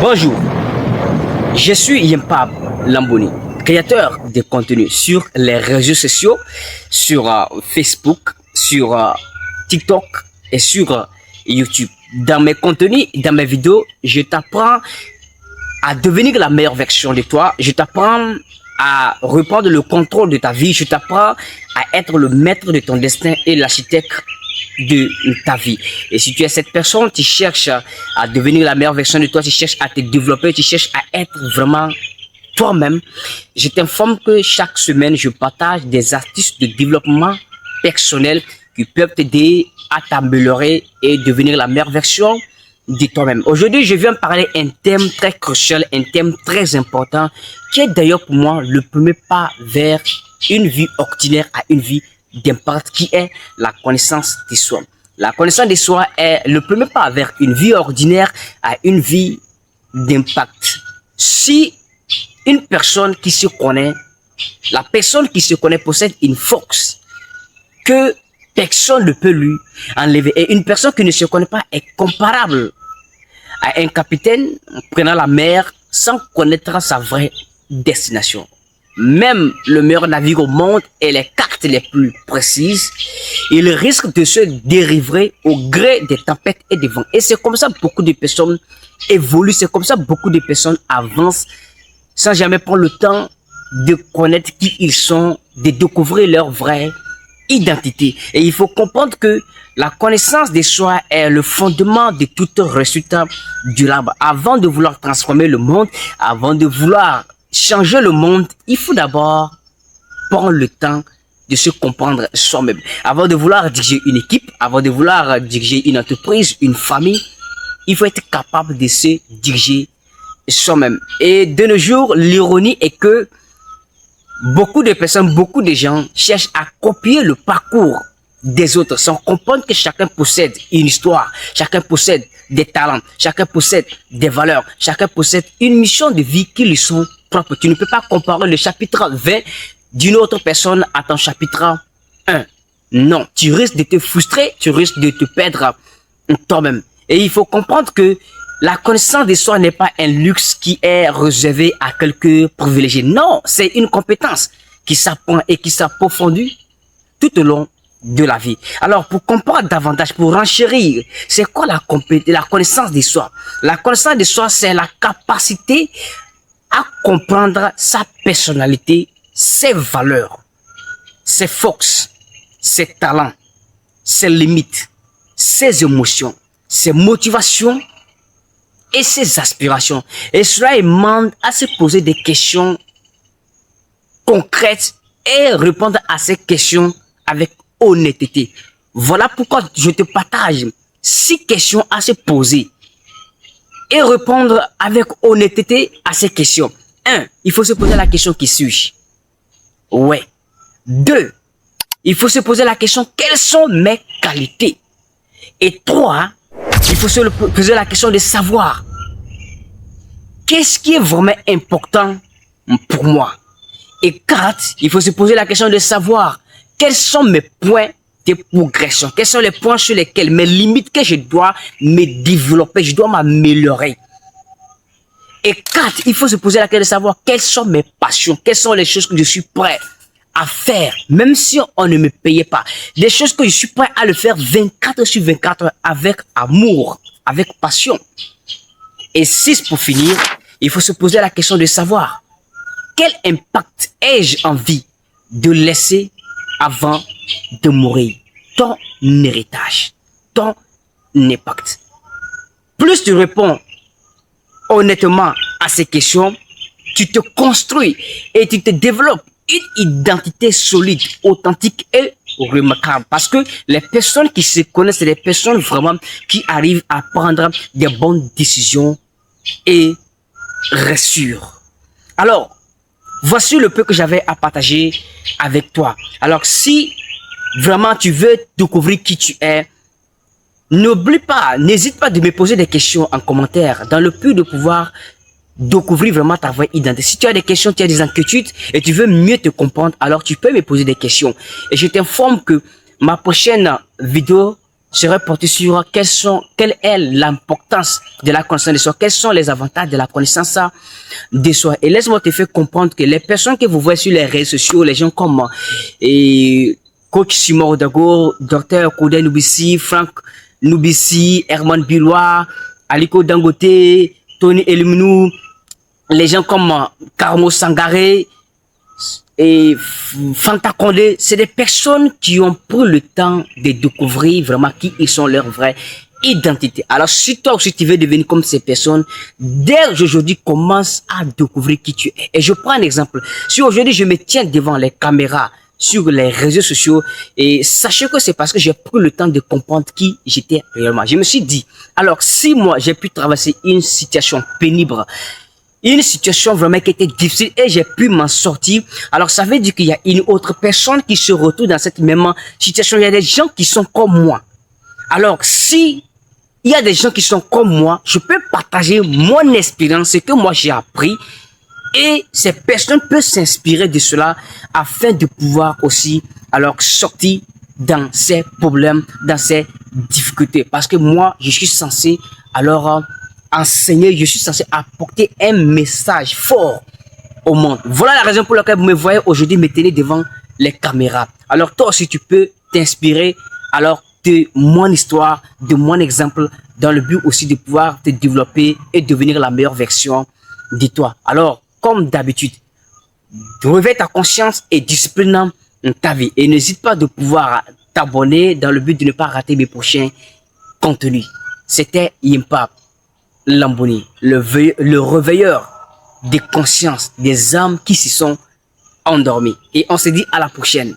Bonjour, je suis Yempab Lambouni, créateur de contenu sur les réseaux sociaux, sur Facebook, sur TikTok et sur YouTube. Dans mes contenus, dans mes vidéos, je t'apprends à devenir la meilleure version de toi. Je t'apprends à reprendre le contrôle de ta vie. Je t'apprends à être le maître de ton destin et l'architecte de ta vie. Et si tu es cette personne, tu cherches à devenir la meilleure version de toi, tu cherches à te développer, tu cherches à être vraiment toi-même, je t'informe que chaque semaine, je partage des astuces de développement personnel qui peuvent t'aider à t'améliorer et devenir la meilleure version de toi-même. Aujourd'hui, je viens parler un thème très crucial, un thème très important, qui est d'ailleurs pour moi le premier pas vers une vie ordinaire à une vie d'impact, qui est la connaissance de soi. La connaissance de soi est le premier pas vers une vie ordinaire à une vie d'impact. Si une personne qui se connaît, la personne qui se connaît possède une force que personne ne peut lui enlever. Et une personne qui ne se connaît pas est comparable à un capitaine prenant la mer sans connaître sa vraie destination. Même le meilleur navire au monde et les cartes les plus précises, il risque de se dériver au gré des tempêtes et des vents. Et c'est comme ça que beaucoup de personnes évoluent, c'est comme ça que beaucoup de personnes avancent sans jamais prendre le temps de connaître qui ils sont, de découvrir leur vraie identité. Et il faut comprendre que la connaissance de soi est le fondement de tout résultat durable. Avant de vouloir transformer le monde, avant de vouloir changer le monde, il faut d'abord prendre le temps de se comprendre soi-même. Avant de vouloir diriger une équipe, avant de vouloir diriger une entreprise, une famille, il faut être capable de se diriger soi-même. Et de nos jours, l'ironie est que beaucoup de personnes, beaucoup de gens cherchent à copier le parcours des autres sans comprendre que chacun possède une histoire, chacun possède des talents, chacun possède des valeurs, chacun possède une mission de vie qui lui sont propres. Tu ne peux pas comparer le chapitre 20 d'une autre personne à ton chapitre 1. Non, tu risques de te frustrer, tu risques de te perdre toi-même. Et il faut comprendre que la connaissance de soi n'est pas un luxe qui est réservé à quelques privilégiés. Non, c'est une compétence qui s'apprend et qui s'approfondit tout au long de la vie. Alors, pour comprendre davantage, pour renchérir, c'est quoi la connaissance de soi? La connaissance de soi, c'est la capacité à comprendre sa personnalité, ses valeurs, ses forces, ses talents, ses limites, ses émotions, ses motivations et ses aspirations. Et cela demande à se poser des questions concrètes et répondre à ces questions avec honnêteté. Voilà pourquoi je te partage 6 questions à se poser et répondre avec honnêteté à ces questions. 1. Il faut se poser la question: qui suis-je? Ouais. 2. Il faut se poser la question: quelles sont mes qualités? Et 3. Il faut se poser la question de savoir qu'est-ce qui est vraiment important pour moi. Et 4. Il faut se poser la question de savoir quels sont mes points de progression, quels sont les points sur lesquels, mes limites que je dois me développer, je dois m'améliorer. Et 4. Il faut se poser la question de savoir quelles sont mes passions, quelles sont les choses que je suis prêt à faire, même si on ne me payait pas. Des choses que je suis prêt à le faire 24 sur 24 avec amour, avec passion. Et 6, pour finir, il faut se poser la question de savoir quel impact ai-je envie de laisser avant de mourir. Ton héritage, ton impact. Plus tu réponds honnêtement à ces questions, tu te construis et tu te développes une identité solide, authentique et remarquable. Parce que les personnes qui se connaissent, c'est des personnes vraiment qui arrivent à prendre des bonnes décisions et rassurent. Alors, voici le peu que j'avais à partager avec toi. Alors, si vraiment tu veux découvrir qui tu es, n'oublie pas, n'hésite pas de me poser des questions en commentaire dans le but de pouvoir découvrir vraiment ta vraie identité. Si tu as des questions, tu as des inquiétudes et tu veux mieux te comprendre, alors tu peux me poser des questions. Et je t'informe que ma prochaine vidéo serait porté sur quelle est l'importance de la connaissance de soi, quels sont les avantages de la connaissance de soi. Et laisse-moi te faire comprendre que les personnes que vous voyez sur les réseaux sociaux, les gens comme Coach Simon Dago, Dr Koudé Noubissi, Franck Noubissi, Herman Bilois, Aliko Dangote, Tony Elimnou, les gens comme Carmo Sangaré et Fanta Condé, c'est des personnes qui ont pris le temps de découvrir vraiment qui ils sont, leur vraie identité. Alors si toi aussi tu veux devenir comme ces personnes, dès aujourd'hui commence à découvrir qui tu es. Et je prends un exemple. Si aujourd'hui je me tiens devant les caméras sur les réseaux sociaux, et sachez que c'est parce que j'ai pris le temps de comprendre qui j'étais réellement. Je me suis dit, alors si moi j'ai pu traverser une situation pénible, une situation vraiment qui était difficile et j'ai pu m'en sortir, alors ça veut dire qu'il y a une autre personne qui se retrouve dans cette même situation. Il y a des gens qui sont comme moi. Alors si il y a des gens qui sont comme moi, je peux partager mon expérience, ce que moi j'ai appris, et ces personnes peuvent s'inspirer de cela afin de pouvoir aussi alors sortir dans ces problèmes, dans ces difficultés. Parce que moi, je suis censé alors enseigner, je suis censé apporter un message fort au monde. Voilà la raison pour laquelle vous me voyez aujourd'hui me tenir devant les caméras. Alors toi aussi tu peux t'inspirer alors de mon histoire, de mon exemple, dans le but aussi de pouvoir te développer et devenir la meilleure version de toi. Alors, comme d'habitude, réveille ta conscience et discipline ta vie. Et n'hésite pas de pouvoir t'abonner dans le but de ne pas rater mes prochains contenus. C'était Yimpa Lamboni, le réveilleur des consciences des âmes qui s'y sont endormies. Et on se dit à la prochaine.